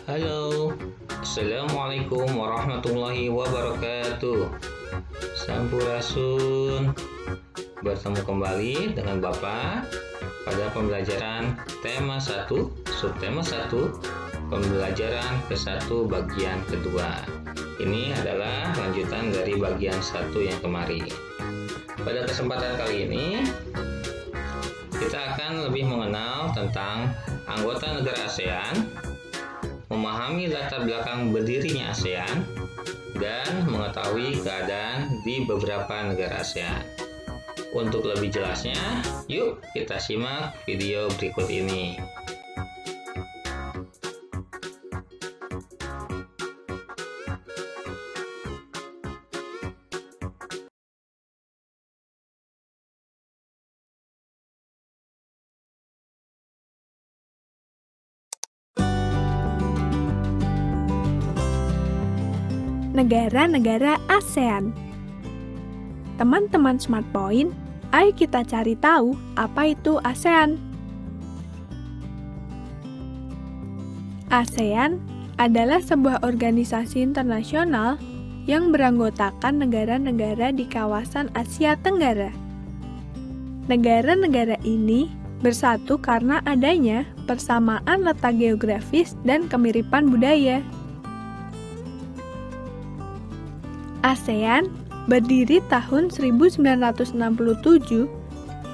Halo, Assalamualaikum warahmatullahi wabarakatuh. Sampurasun. Bertemu kembali dengan Bapak pada pembelajaran tema 1, subtema 1, pembelajaran ke-1 bagian kedua. Ini adalah lanjutan dari bagian 1 yang kemarin. Pada kesempatan kali ini, kita akan lebih mengenal tentang anggota negara ASEAN, memahami latar belakang berdirinya ASEAN, dan mengetahui keadaan di beberapa negara ASEAN. Untuk lebih jelasnya, yuk kita simak video berikut ini. Negara-negara ASEAN. Teman-teman Smart Point, ayo kita cari tahu apa itu ASEAN. ASEAN adalah sebuah organisasi internasional yang beranggotakan negara-negara di kawasan Asia Tenggara. Negara-negara ini bersatu karena adanya persamaan letak geografis dan kemiripan budaya. ASEAN berdiri tahun 1967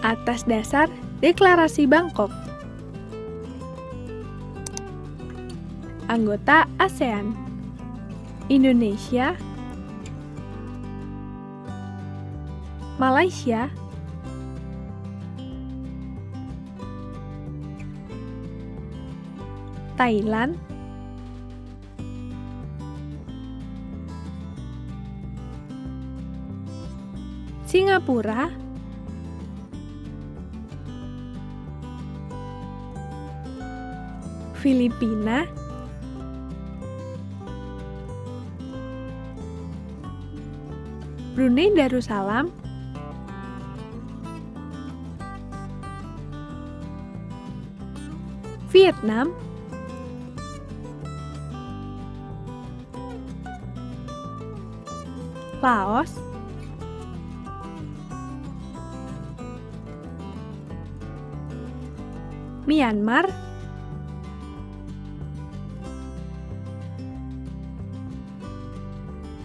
atas dasar Deklarasi Bangkok. Anggota ASEAN: Indonesia, Malaysia, Thailand, Singapura, Filipina, Brunei Darussalam, Vietnam, Laos, Myanmar,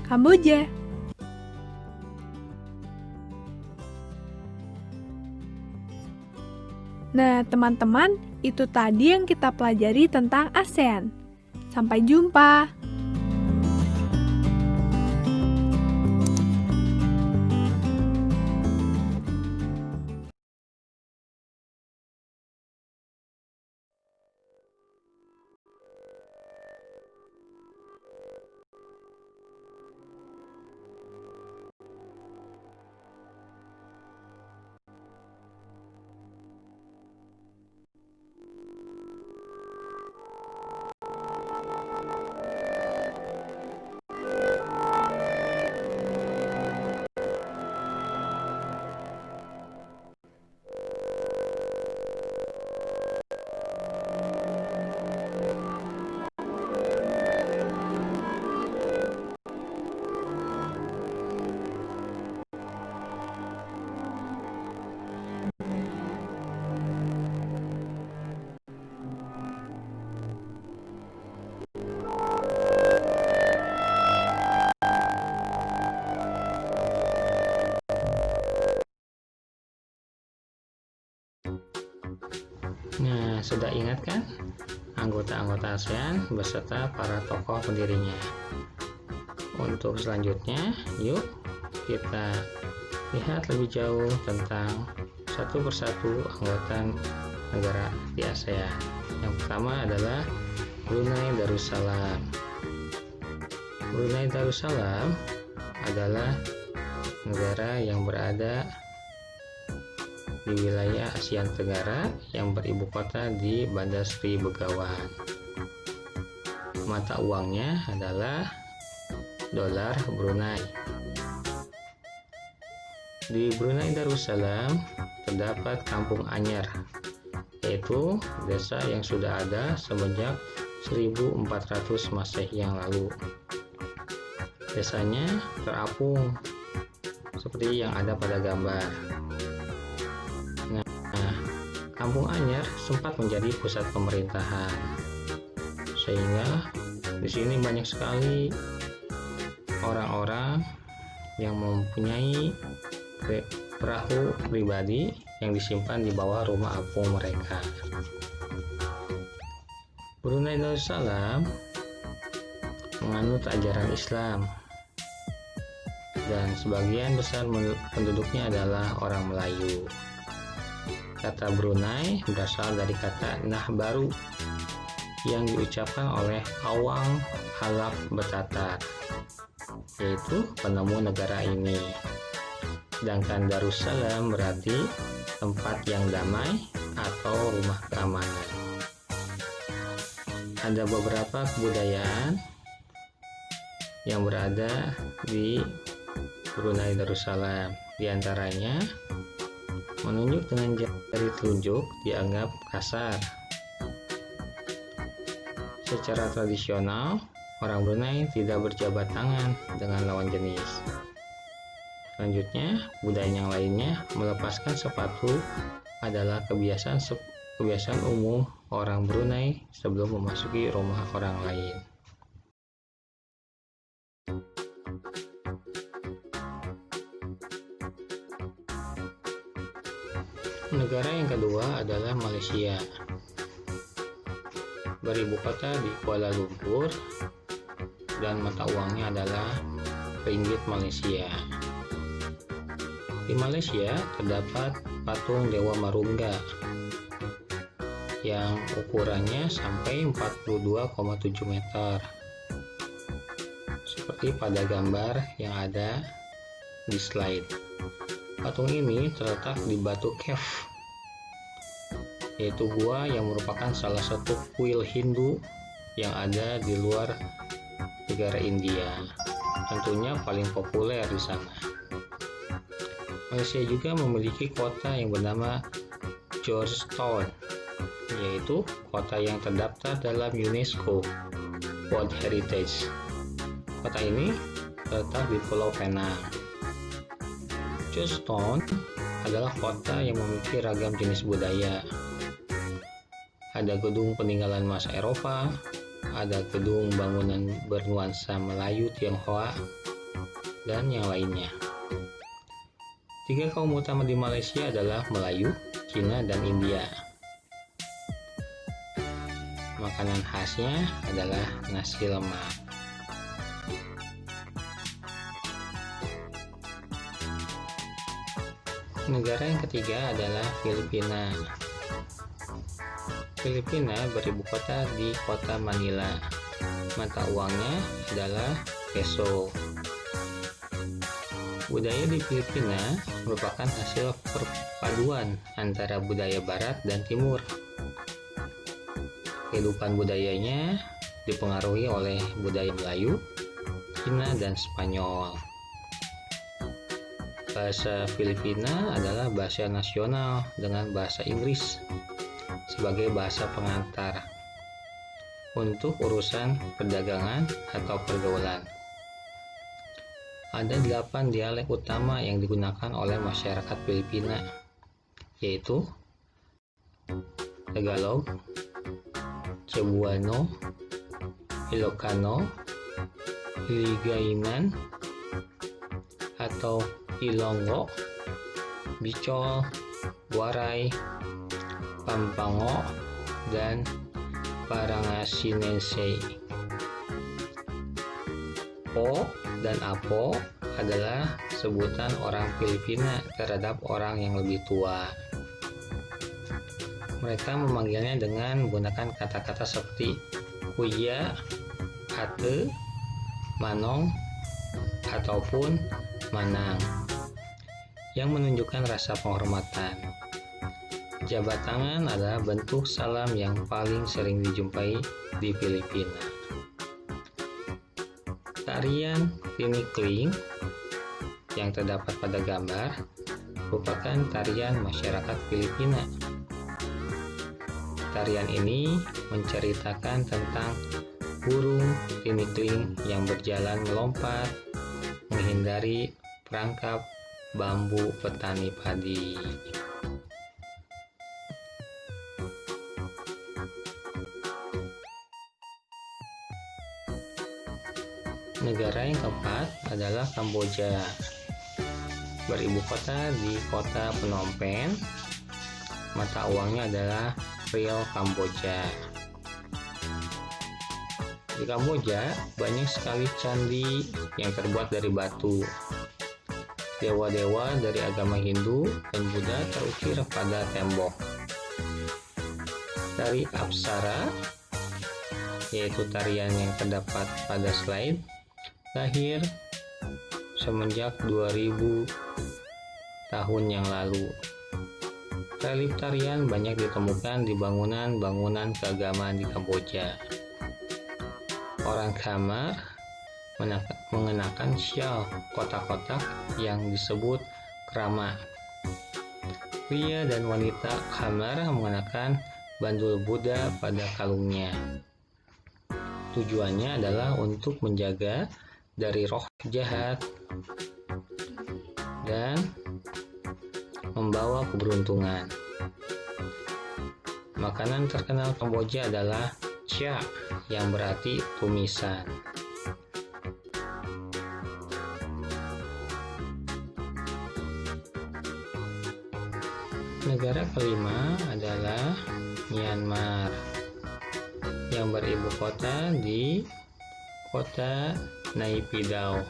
Kamboja. Nah, teman-teman, itu tadi yang kita pelajari tentang ASEAN. Sampai jumpa. Nah, sudah ingat kan anggota-anggota ASEAN beserta para tokoh pendirinya? Untuk selanjutnya, yuk kita lihat lebih jauh tentang satu persatu anggota negara di ASEAN. Yang pertama adalah Brunei Darussalam. Brunei Darussalam adalah negara yang berada di wilayah Asia Tenggara yang beribu kota di Bandar Sri Begawan. Mata uangnya adalah dolar Brunei. Di Brunei Darussalam terdapat Kampung Anyar, yaitu desa yang sudah ada semenjak 1400 Masehi yang lalu. Desanya terapung seperti yang ada pada gambar. Nah, Kampung Anyar sempat menjadi pusat pemerintahan, sehingga di sini banyak sekali orang-orang yang mempunyai perahu pribadi yang disimpan di bawah rumah apung mereka. Brunei Darussalam menganut ajaran Islam dan sebagian besar penduduknya adalah orang Melayu. Kata Brunei berasal dari kata nah baru yang diucapkan oleh Awang Halaf Betatar, yaitu penemu negara ini. Sedangkan Darussalam berarti tempat yang damai atau rumah keamanan. Ada beberapa kebudayaan yang berada di Brunei Darussalam. Di antaranya, menunjuk dengan jari telunjuk dianggap kasar. Secara tradisional, orang Brunei tidak berjabat tangan dengan lawan jenis. Selanjutnya, budaya yang lainnya, melepaskan sepatu adalah kebiasaan umum orang Brunei sebelum memasuki rumah orang lain. Negara yang kedua adalah Malaysia. Beribu kota di Kuala Lumpur dan mata uangnya adalah ringgit Malaysia. Di Malaysia terdapat patung Dewa Marungga yang ukurannya sampai 42,7 meter. Seperti pada gambar yang ada di slide. Patung ini terletak di Batu Cave, yaitu gua yang merupakan salah satu kuil Hindu yang ada di luar negara India. Tentunya paling populer di sana. Malaysia juga memiliki kota yang bernama Georgetown, yaitu kota yang terdaftar dalam UNESCO World Heritage. Kota ini terletak di Pulau Penang. Georgetown adalah kota yang memiliki ragam jenis budaya. Ada gedung peninggalan masa Eropa, ada gedung bangunan bernuansa Melayu Tionghoa, dan yang lainnya. Tiga kaum utama di Malaysia adalah Melayu, Cina, dan India. Makanan khasnya adalah nasi lemak. Negara yang ketiga adalah Filipina. Filipina beribu kota di kota Manila. Mata uangnya adalah peso. Budaya di Filipina merupakan hasil perpaduan antara budaya barat dan timur. Kehidupan budayanya dipengaruhi oleh budaya Melayu, Cina, dan Spanyol. Bahasa Filipina adalah bahasa nasional dengan bahasa Inggris sebagai bahasa pengantar untuk urusan perdagangan atau pergaulan. Ada 8 dialek utama yang digunakan oleh masyarakat Filipina, yaitu Tagalog, Cebuano, Ilocano, Hiligaynon atau Ilonggo, Bicol, Waray, Pampango, dan Parangasinense. Po dan Apo adalah sebutan orang Filipina terhadap orang yang lebih tua. Mereka memanggilnya dengan menggunakan kata-kata seperti Kuya, Ate, Manong, ataupun Manang, yang menunjukkan rasa penghormatan. Jabat tangan adalah bentuk salam yang paling sering dijumpai di Filipina. Tarian tinikling yang terdapat pada gambar merupakan tarian masyarakat Filipina. Tarian ini menceritakan tentang burung tinikling yang berjalan melompat menghindari perangkap bambu petani padi. Negara yang keempat adalah Kamboja. Beribu kota di kota Phnom Penh. Mata uangnya adalah riel Kamboja. Di Kamboja banyak sekali candi yang terbuat dari batu. Dewa-dewa dari agama Hindu dan Buddha terukir pada tembok. Tari Apsara, yaitu tarian yang terdapat pada slide, lahir semenjak 2000 tahun yang lalu. Relief tarian banyak ditemukan di bangunan-bangunan keagamaan di Kamboja. Orang Khmer mengenakan syal kotak-kotak yang disebut krama. Pria dan wanita Khmer mengenakan bandul Buddha pada kalungnya. Tujuannya adalah untuk menjaga dari roh jahat dan membawa keberuntungan. Makanan terkenal Kamboja adalah cha, yang berarti tumisan. Negara kelima adalah Myanmar, yang beribu kota di kota Naypyidaw.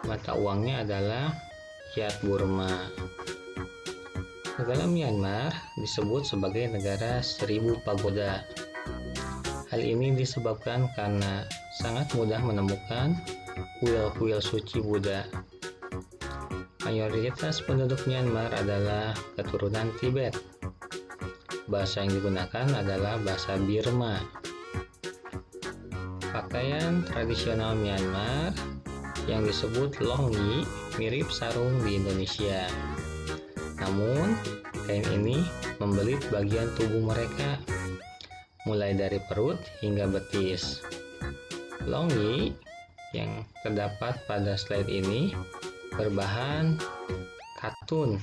Mata uangnya adalah Kyat Burma. Negara Myanmar disebut sebagai negara 1000 pagoda. Hal ini disebabkan karena sangat mudah menemukan kuil-kuil suci Buddha. Mayoritas penduduk Myanmar adalah keturunan Tibet. Bahasa yang digunakan adalah bahasa Burma. Pakaian tradisional Myanmar yang disebut longyi mirip sarung di Indonesia. Namun, kain ini membelit bagian tubuh mereka, mulai dari perut hingga betis. Longyi yang terdapat pada slide ini berbahan katun.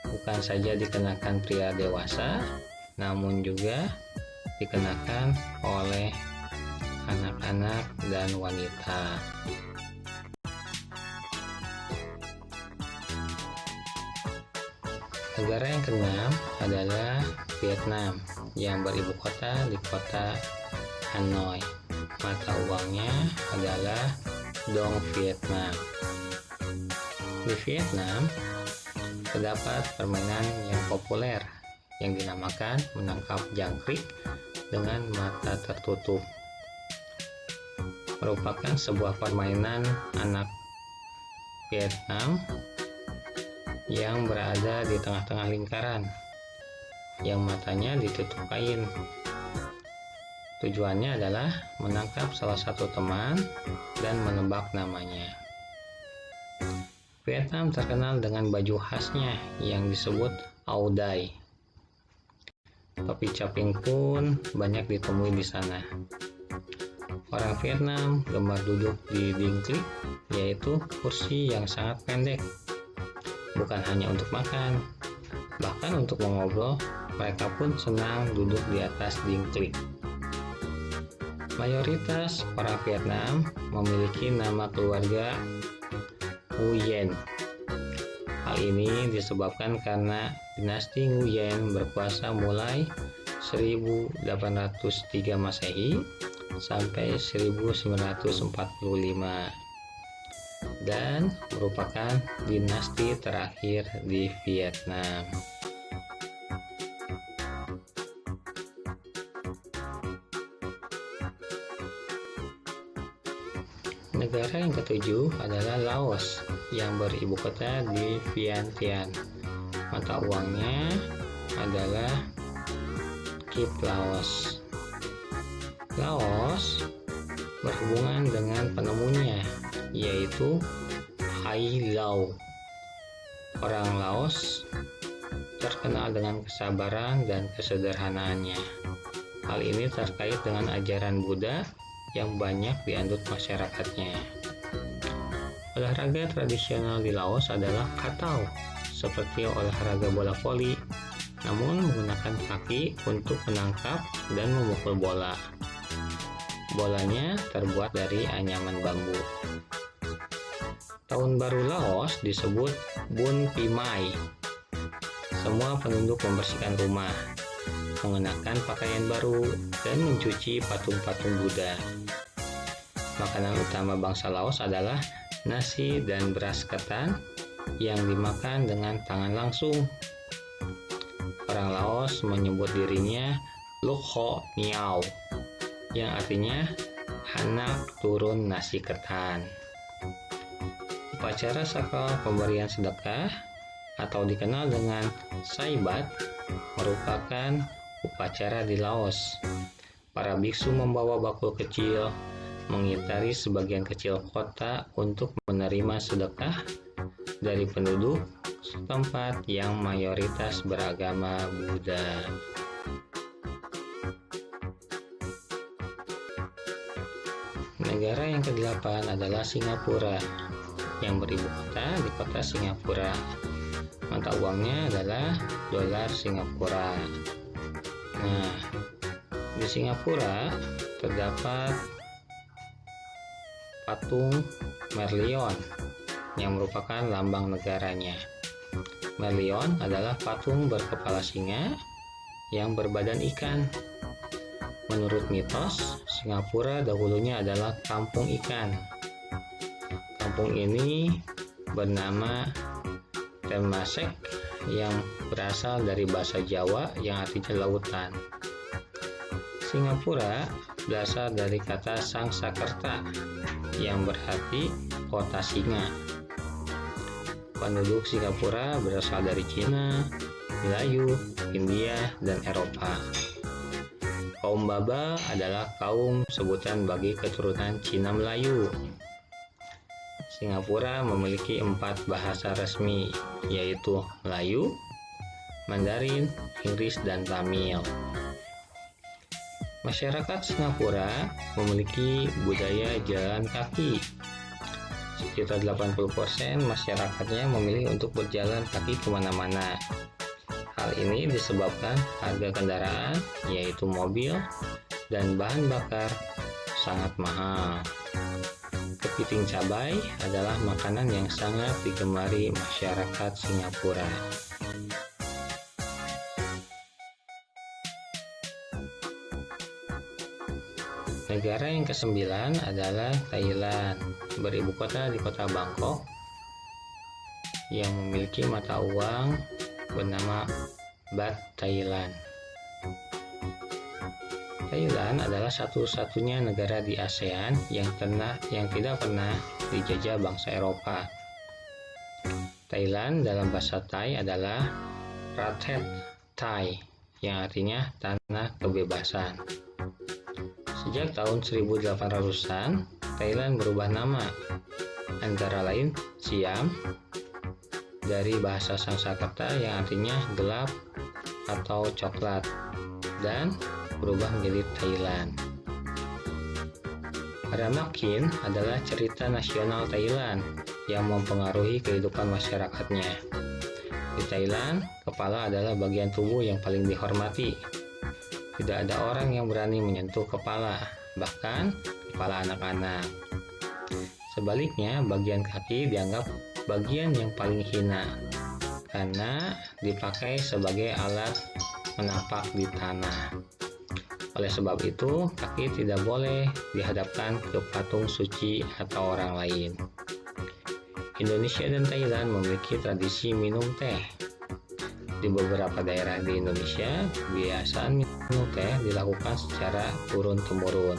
Bukan saja dikenakan pria dewasa, namun juga dikenakan oleh anak-anak dan wanita. Negara yang keenam adalah Vietnam, yang beribu kota di kota Hanoi. Mata uangnya adalah Dong Vietnam. Di Vietnam terdapat permainan yang populer yang dinamakan menangkap jangkrik dengan mata tertutup. Merupakan sebuah permainan anak Vietnam yang berada di tengah-tengah lingkaran yang matanya ditutup kain. Tujuannya adalah menangkap salah satu teman dan menebak namanya. Vietnam terkenal dengan baju khasnya yang disebut Áo Dai. Topi caping pun banyak ditemui di sana. Orang Vietnam gemar duduk di dingklik, yaitu kursi yang sangat pendek. Bukan hanya untuk makan, bahkan untuk mengobrol, mereka pun senang duduk di atas dingklik. Mayoritas orang Vietnam memiliki nama keluarga Nguyen. Hal ini disebabkan karena dinasti Nguyen berkuasa mulai 1803 Masehi sampai 1945 dan merupakan dinasti terakhir di Vietnam. Negara yang ketujuh adalah Laos, yang beribu kota di Vientiane. Mata uangnya adalah Kip Laos. Laos berhubungan dengan penemunya, yaitu Hai Lao. Orang Laos terkenal dengan kesabaran dan kesederhanaannya. Hal ini terkait dengan ajaran Buddha yang banyak dianut masyarakatnya. Olahraga tradisional di Laos adalah katau, seperti olahraga bola voli, namun menggunakan kaki untuk menangkap dan memukul bola. Bolanya terbuat dari anyaman bambu. Tahun baru Laos disebut Bun Pi Mai. Semua penduduk membersihkan rumah, mengenakan pakaian baru, dan mencuci patung-patung Buddha. Makanan utama bangsa Laos adalah nasi dan beras ketan yang dimakan dengan tangan langsung. Orang Laos menyebut dirinya Luk Ho Niao, yang artinya anak turun nasi ketan. Upacara sakral pemberian sedekah atau dikenal dengan Saibat merupakan upacara di Laos. Para biksu membawa bakul kecil mengitari sebagian kecil kota untuk menerima sedekah dari penduduk setempat yang mayoritas beragama Buddha. Negara yang ke-8 adalah Singapura, yang beribu kota di kota Singapura. Mata uangnya adalah dolar Singapura. Nah, di Singapura terdapat patung Merlion yang merupakan lambang negaranya. Merlion adalah patung berkepala singa yang berbadan ikan. Menurut mitos, Singapura dahulunya adalah kampung ikan. Kampung ini bernama Temasek yang berasal dari bahasa Jawa yang artinya lautan. Singapura berasal dari kata Sangsakerta yang berarti kota singa. Penduduk Singapura berasal dari Cina, Melayu, India, dan Eropa. Kaum Baba adalah kaum sebutan bagi keturunan Cina Melayu. Singapura memiliki 4 bahasa resmi, yaitu Melayu, Mandarin, Inggris, dan Tamil. Masyarakat Singapura memiliki budaya jalan kaki. Sekitar 80% masyarakatnya memilih untuk berjalan kaki kemana-mana. Hal ini disebabkan harga kendaraan, yaitu mobil, dan bahan bakar sangat mahal. Kepiting cabai adalah makanan yang sangat digemari masyarakat Singapura. Negara yang ke-9 adalah Thailand, beribu kota di kota Bangkok, yang memiliki mata uang bernama Baht Thailand. Thailand adalah satu-satunya negara di ASEAN yang tidak pernah dijajah bangsa Eropa. Thailand dalam bahasa Thai adalah Prathet Thai, yang artinya tanah kebebasan. Sejak tahun 1800-an, Thailand berubah nama, antara lain Siam, dari bahasa Sangsekerta yang artinya gelap atau coklat, dan berubah menjadi Thailand. Ramakin adalah cerita nasional Thailand yang mempengaruhi kehidupan masyarakatnya. Di Thailand, kepala adalah bagian tubuh yang paling dihormati. Tidak ada orang yang berani menyentuh kepala, bahkan kepala anak-anak. Sebaliknya, bagian kaki dianggap bagian yang paling hina karena dipakai sebagai alat menapak di tanah. Oleh sebab itu, kaki tidak boleh dihadapkan ke patung suci atau orang lain. Indonesia dan Thailand memiliki tradisi minum teh. Di beberapa daerah di Indonesia, kebiasaan minum teh dilakukan secara turun-temurun.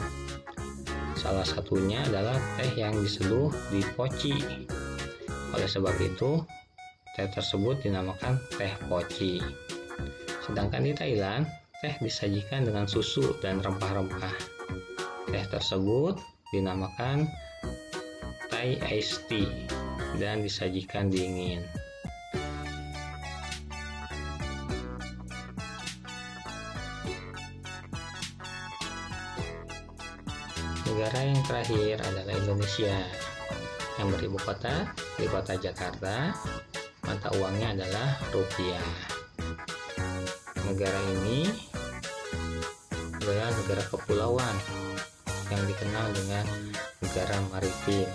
Salah satunya adalah teh yang diseduh di poci. Oleh sebab itu, teh tersebut dinamakan teh poci. Sedangkan di Thailand, teh disajikan dengan susu dan rempah-rempah. Teh tersebut dinamakan Thai iced tea dan disajikan dingin. Negara yang terakhir adalah Indonesia, yang beribu kota di kota Jakarta. Mata uangnya adalah rupiah. Negara ini adalah negara kepulauan yang dikenal dengan negara maritim.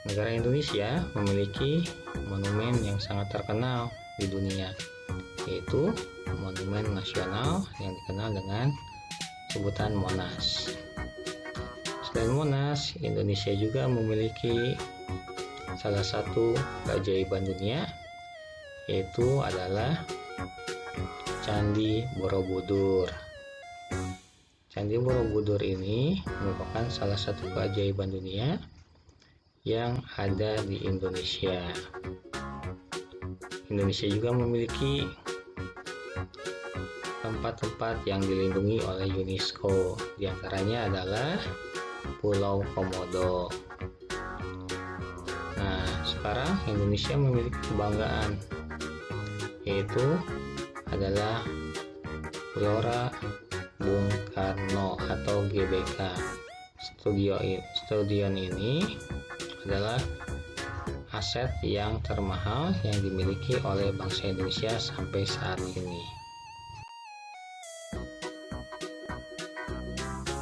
Negara Indonesia memiliki monumen yang sangat terkenal di dunia, yaitu Monumen Nasional yang dikenal dengan sebutan Monas. Selain Monas, Indonesia juga memiliki salah satu keajaiban dunia, yaitu adalah Candi Borobudur. Candi Borobudur ini merupakan salah satu keajaiban dunia yang ada di Indonesia. Indonesia juga memiliki tempat-tempat yang dilindungi oleh UNESCO. Di antaranya adalah Pulau Komodo. Nah, sekarang Indonesia memiliki kebanggaan, yaitu adalah Gelora Bung Karno atau GBK. Stadion ini adalah aset yang termahal yang dimiliki oleh bangsa Indonesia sampai saat ini.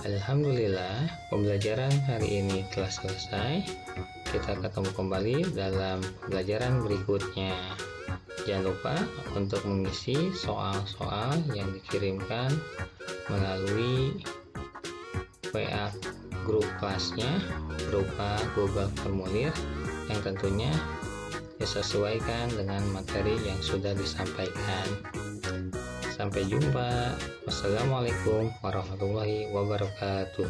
Alhamdulillah, pembelajaran hari ini telah selesai. Kita ketemu kembali dalam pembelajaran berikutnya. Jangan lupa untuk mengisi soal-soal yang dikirimkan melalui WA grup kelasnya berupa Google Formulir yang tentunya disesuaikan dengan materi yang sudah disampaikan. Sampai jumpa. Wassalamualaikum warahmatullahi wabarakatuh.